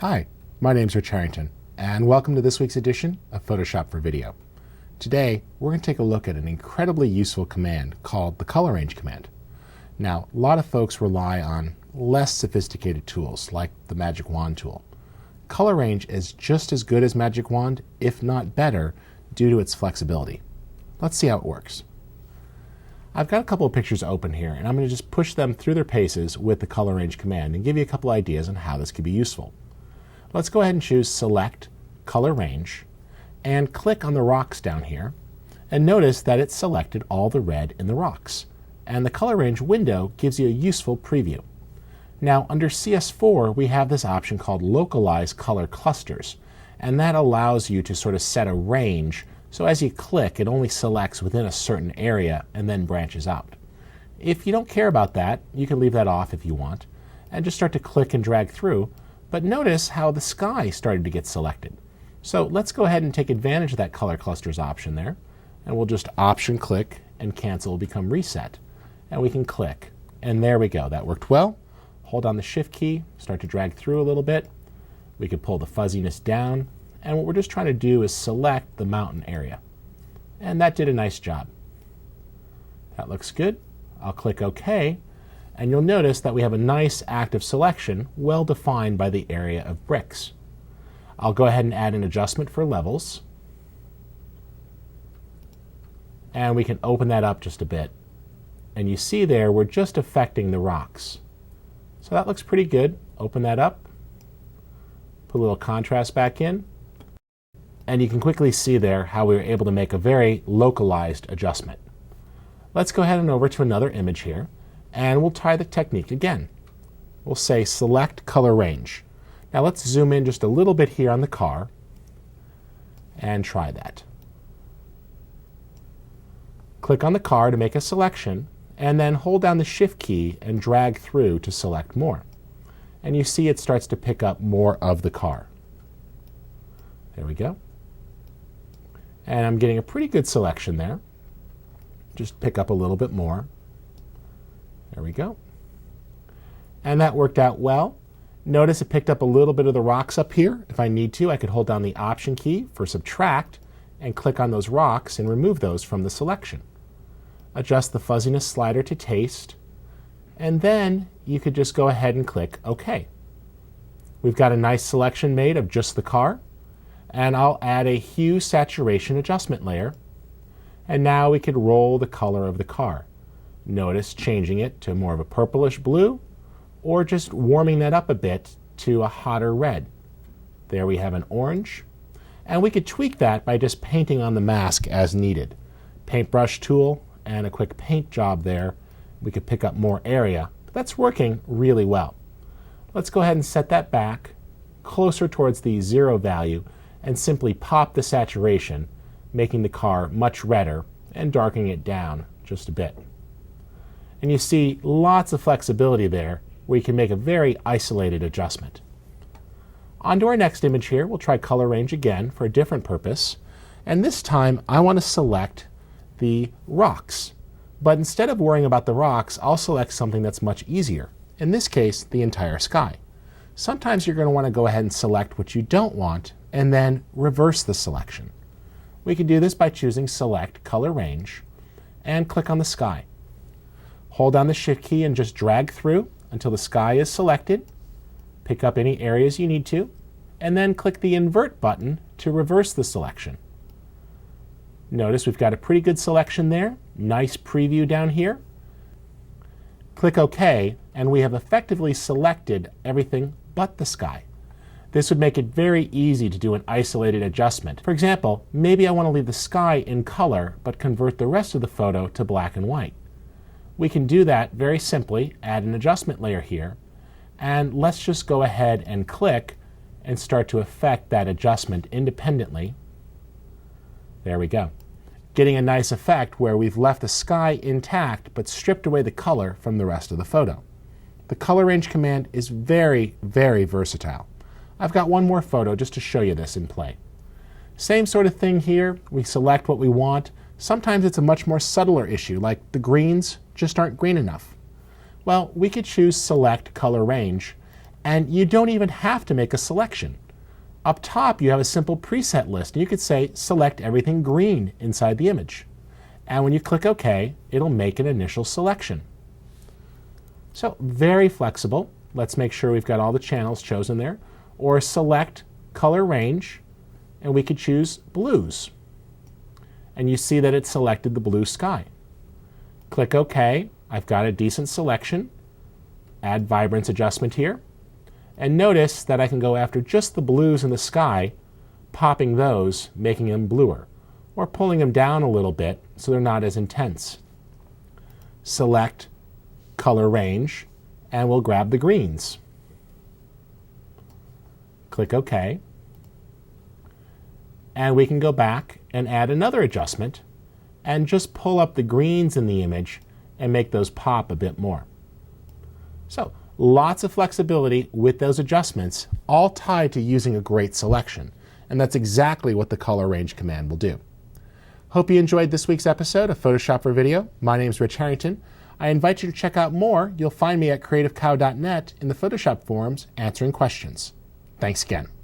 Hi, my name's Rich Harrington, and welcome to this week's edition of Photoshop for Video. Today, we're going to take a look at an incredibly useful command called the color range command. Now, a lot of folks rely on less sophisticated tools like the Magic Wand tool. Color range is just as good as Magic Wand, if not better, due to its flexibility. Let's see how it works. I've got a couple of pictures open here, and I'm going to just push them through their paces with the color range command and give you a couple ideas on how this could be useful. Let's go ahead and choose Select Color Range and click on the rocks down here, and notice that it's selected all the red in the rocks. And the color range window gives you a useful preview. Now under CS4 we have this option called Localize Color Clusters, and that allows you to sort of set a range so as you click it only selects within a certain area and then branches out. If you don't care about that, you can leave that off if you want and just start to click and drag through, but notice how the sky started to get selected. So let's go ahead and take advantage of that color clusters option there, and we'll just option click and cancel will become reset. And we can click, and there we go. That worked well. Hold down the shift key, start to drag through a little bit. We could pull the fuzziness down, and what we're just trying to do is select the mountain area. And that did a nice job. That looks good. I'll click OK, and you'll notice that we have a nice active selection well defined by the area of bricks. I'll go ahead and add an adjustment for levels, and we can open that up just a bit. And you see there we're just affecting the rocks. So that looks pretty good. Open that up, put a little contrast back in, and you can quickly see there how we were able to make a very localized adjustment. Let's go ahead and over to another image here, and we'll try the technique again. We'll say Select Color Range. Now let's zoom in just a little bit here on the car and try that. Click on the car to make a selection, and then hold down the shift key and drag through to select more. And you see it starts to pick up more of the car. There we go. And I'm getting a pretty good selection there. Just pick up a little bit more. There we go. And that worked out well. Notice it picked up a little bit of the rocks up here. If I need to, I could hold down the Option key for Subtract and click on those rocks and remove those from the selection. Adjust the fuzziness slider to taste, and then you could just go ahead and click OK. We've got a nice selection made of just the car, and I'll add a hue saturation adjustment layer, and now we could roll the color of the car. Notice changing it to more of a purplish blue, or just warming that up a bit to a hotter red. There we have an orange, and we could tweak that by just painting on the mask as needed. Paintbrush tool and a quick paint job there. We could pick up more area, but that's working really well. Let's go ahead and set that back closer towards the 0 value and simply pop the saturation, making the car much redder and darkening it down just a bit. And you see lots of flexibility there where you can make a very isolated adjustment. On to our next image here, we'll try color range again for a different purpose. And this time I want to select the rocks. But instead of worrying about the rocks, I'll select something that's much easier. In this case, the entire sky. Sometimes you're going to want to go ahead and select what you don't want and then reverse the selection. We can do this by choosing Select Color Range and click on the sky. Hold down the Shift key and just drag through until the sky is selected. Pick up any areas you need to, and then click the Invert button to reverse the selection. Notice we've got a pretty good selection there. Nice preview down here. Click OK, and we have effectively selected everything but the sky. This would make it very easy to do an isolated adjustment. For example, maybe I want to leave the sky in color, but convert the rest of the photo to black and white. We can do that very simply, add an adjustment layer here, and let's just go ahead and click and start to affect that adjustment independently. There we go. Getting a nice effect where we've left the sky intact but stripped away the color from the rest of the photo. The color range command is very, very versatile. I've got one more photo just to show you this in play. Same sort of thing here. We select what we want. Sometimes it's a much more subtler issue, like the greens just aren't green enough. Well, we could choose Select Color Range And you don't even have to make a selection. Up top, you have a simple preset list. And you could say, select everything green inside the image. And when you click OK, it'll make an initial selection. So very flexible. Let's make sure we've got all the channels chosen there. Or select color range, and we could choose blues. And you see that it selected the blue sky. Click OK. I've got a decent selection. Add vibrance adjustment here. And notice that I can go after just the blues in the sky, popping those, making them bluer, or pulling them down a little bit so they're not as intense. Select color range, and we'll grab the greens. Click OK. And we can go back and add another adjustment and just pull up the greens in the image and make those pop a bit more. So, lots of flexibility with those adjustments, all tied to using a great selection. And that's exactly what the color range command will do. Hope you enjoyed this week's episode of Photoshop for Video. My name's Rich Harrington. I invite you to check out more. You'll find me at creativecow.net in the Photoshop forums answering questions. Thanks again.